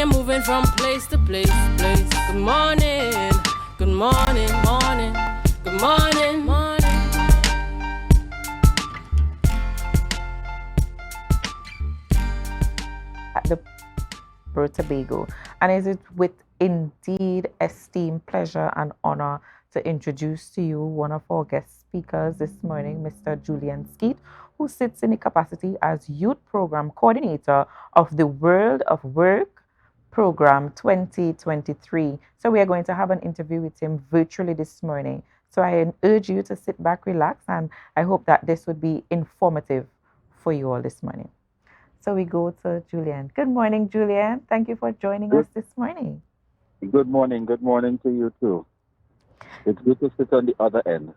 I'm moving from place to place, place. Good morning, good morning, morning, good morning, morning. At the Tobago, and is it with indeed esteem, pleasure, and honor to introduce to you one of our guest speakers this morning, Mr. Julien Skeete, who sits in the capacity as Youth Program Coordinator of the World of Work Program 2023. So we are going to have an interview with him virtually this morning. So I urge you to sit back, relax, and I hope that this would be informative for you all this morning. So we go to Julien. Good morning, Julien. Thank you for joining us this morning. Good morning. Good morning to you too. It's good to sit on the other end.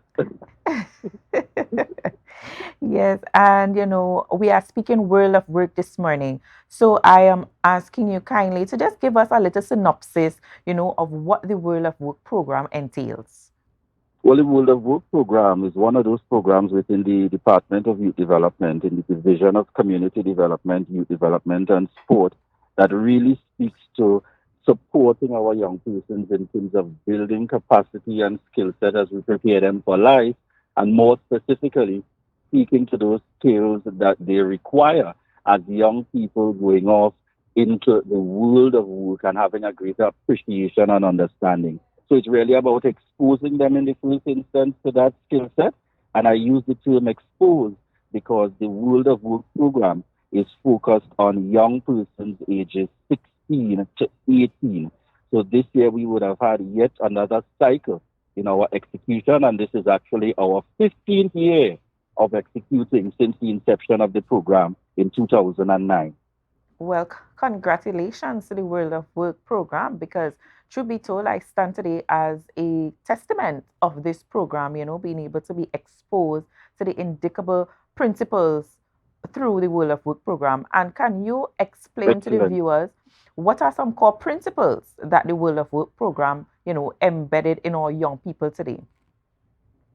Yes, and we are speaking World of Work this morning. So I am asking you kindly to just give us a little synopsis, of what the World of Work program entails. Well, the World of Work program is one of those programs within the Department of Youth Development in the Division of Community Development, Youth Development, and Sport that really speaks to supporting our young persons in terms of building capacity and skill set as we prepare them for life, and more specifically, speaking to those skills that they require as young people going off into the world of work and having a greater appreciation and understanding. So it's really about exposing them in the first instance to that skill set. And I use the term expose because the World of Work program is focused on young persons ages 16 to 18. So this year we would have had yet another cycle in our execution, and this is actually our 15th year of executing since the inception of the program in 2009. Well, congratulations to the World of Work program because, truth be told, I stand today as a testament of this program, being able to be exposed to the indicable principles through the World of Work program. And can you explain to the Excellent. viewers what are some core principles that the World of Work program, embedded in our young people today?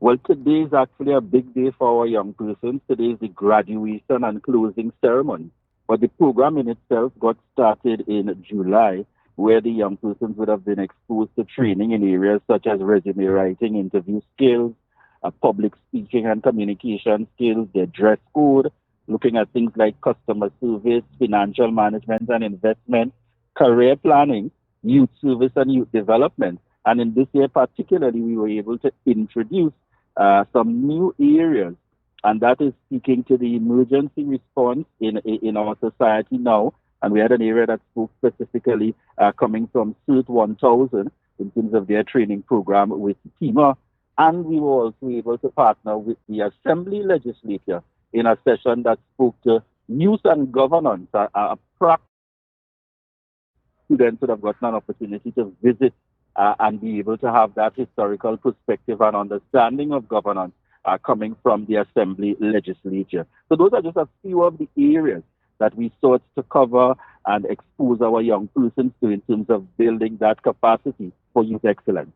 Well, today is actually a big day for our young persons. Today is the graduation and closing ceremony. But the program in itself got started in July, where the young persons would have been exposed to training in areas such as resume writing, interview skills, public speaking and communication skills, their dress code, looking at things like customer service, financial management and investment, career planning, youth service and youth development. And in this year particularly, we were able to introduce some new areas, and that is speaking to the emergency response in our society now. And we had an area that spoke specifically coming from CERT 1000 in terms of their training program with TIMA. And we were also able to partner with the Assembly Legislature in a session that spoke to youth and governance, a students would have gotten an opportunity to visit and be able to have that historical perspective and understanding of governance coming from the Assembly Legislature. So those are just a few of the areas that we sought to cover and expose our young persons to in terms of building that capacity for youth excellence.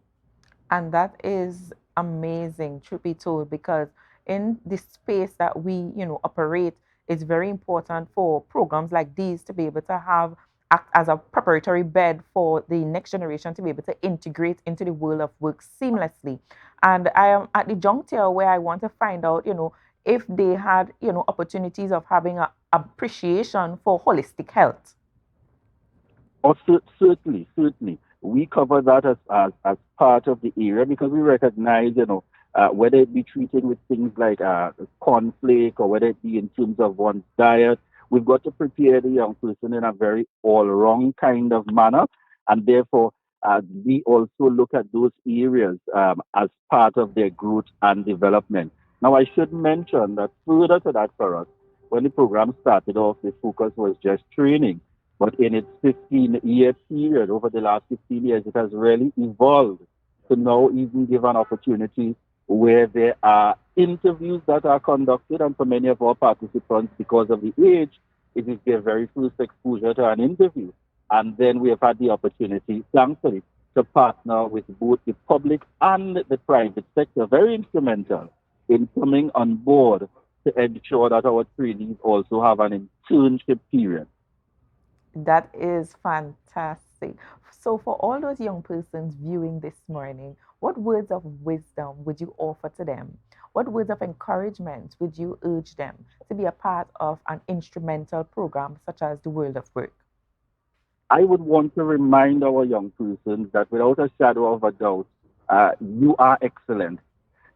And that is amazing, truth be told, because in the space that we, operate, it's very important for programs like these to be able to have act as a preparatory bed for the next generation to be able to integrate into the world of work seamlessly. And I am at the juncture where I want to find out, if they had, opportunities of having a appreciation for holistic health. Oh, certainly. We cover that as part of the area because we recognize, whether it be treating with things like conflict or whether it be in terms of one's diet, we've got to prepare the young person in a very all-round kind of manner. And therefore, we also look at those areas as part of their growth and development. Now, I should mention that further to that for us, when the program started off, the focus was just training. But in its 15-year period, over the last 15 years, it has really evolved to now even give an opportunity where there are interviews that are conducted. And for many of our participants, because of the age, it is their very first exposure to an interview. And then we have had the opportunity, thankfully, to partner with both the public and the private sector, very instrumental in coming on board to ensure that our trainees also have an internship period. That is fantastic. So, for all those young persons viewing this morning, what words of wisdom would you offer to them? What words of encouragement would you urge them to be a part of an instrumental program such as the World of Work? I would want to remind our young persons that without a shadow of a doubt, you are excellent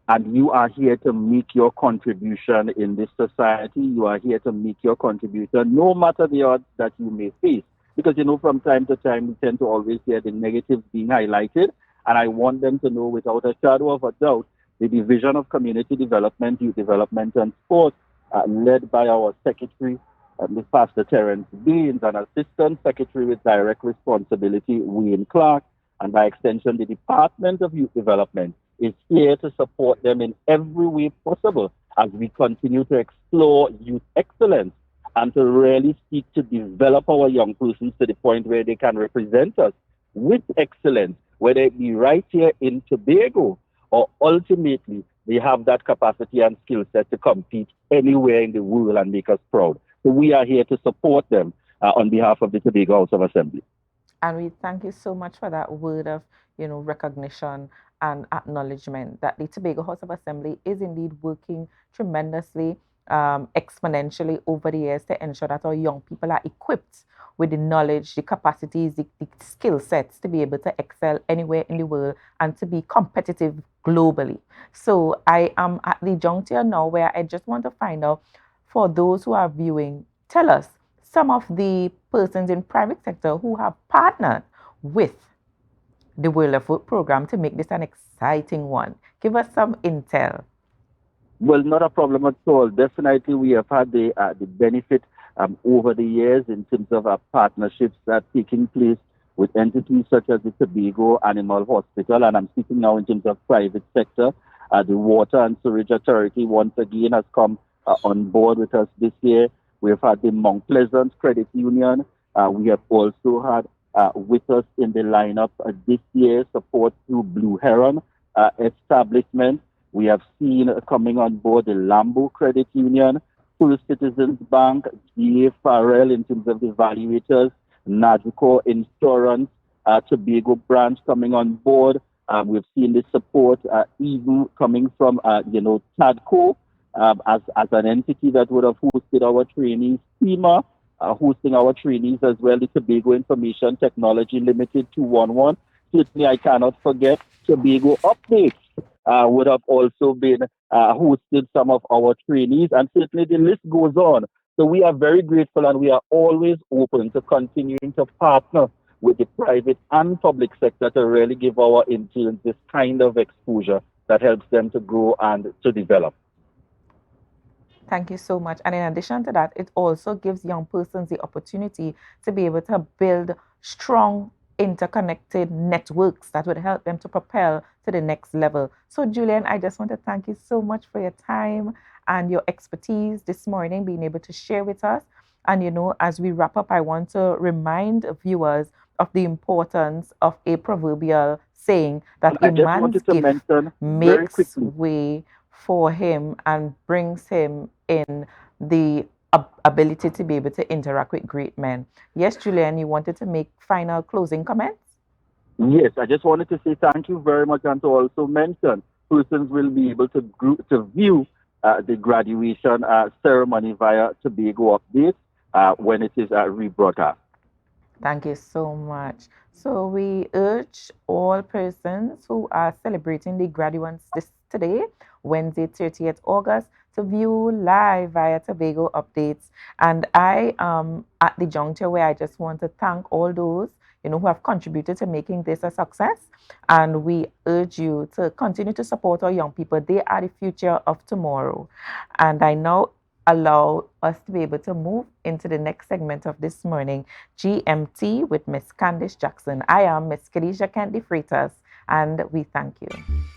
and you are here to make your contribution in this society. You are here to make your contribution, no matter the odds that you may face. Because, from time to time, we tend to always hear the negatives being highlighted. And I want them to know without a shadow of a doubt, the Division of Community Development, Youth Development, and Sport, led by our Secretary, Ms. Pastor Terence Baines, and Assistant Secretary with direct responsibility, Wayne Clark, and by extension, the Department of Youth Development is here to support them in every way possible as we continue to explore youth excellence and to really seek to develop our young persons to the point where they can represent us with excellence, whether it be right here in Tobago or ultimately they have that capacity and skill set to compete anywhere in the world and make us proud. So we are here to support them on behalf of the Tobago House of Assembly. And we thank you so much for that word of, recognition and acknowledgement that the Tobago House of Assembly is indeed working tremendously, exponentially over the years to ensure that our young people are equipped with the knowledge, the capacities, the skill sets to be able to excel anywhere in the world and to be competitive globally. So I am at the juncture now where I just want to find out, for those who are viewing, tell us some of the persons in private sector who have partnered with the World of Work program to make this an exciting one. Give us some intel. Well, not a problem at all. Definitely, we have had the benefit over the years in terms of our partnerships that are taking place with entities such as the Tobago Animal Hospital, and I'm speaking now in terms of private sector. The Water and Sewerage Authority once again has come on board with us this year. We've had the Mount Pleasant Credit Union. We have also had with us in the lineup this year support through Blue Heron establishment. We have seen coming on board the Lambo Credit Union, Full Citizens Bank, GA Farrell in terms of the evaluators, Nadco Insurance, Tobago branch coming on board. We've seen the support even coming from, TADCO as an entity that would have hosted our trainees, FEMA hosting our trainees as well, the Tobago Information Technology Limited 211. Certainly, I cannot forget Tobago Updates would have also been hosted some of our trainees, and certainly the list goes on. So we are very grateful and we are always open to continuing to partner with the private and public sector to really give our interns this kind of exposure that helps them to grow and to develop. Thank you so much. And in addition to that, it also gives young persons the opportunity to be able to build strong, interconnected networks that would help them to propel to the next level. So, Julien, I just want to thank you so much for your time and your expertise this morning, being able to share with us. And, as we wrap up, I want to remind viewers of the importance of a proverbial saying that I a just man's wanted to gift mention very makes quickly. way for him and brings him in the ability to be able to interact with great men. Yes, Julien, you wanted to make final closing comments? Yes, I just wanted to say thank you very much and to also mention persons will be able to view the graduation ceremony via Tobago Updates when it is rebroadcast. Thank you so much. So we urge all persons who are celebrating the graduates today, Wednesday, 30th August, to view live via Tobago Updates. And I am at the juncture where I just want to thank all those who have contributed to making this a success. And we urge you to continue to support our young people. They are the future of tomorrow. And I now allow us to be able to move into the next segment of this morning, GMT with Miss Candice Jackson. I am Miss Kadisha Defreitas, and we thank you.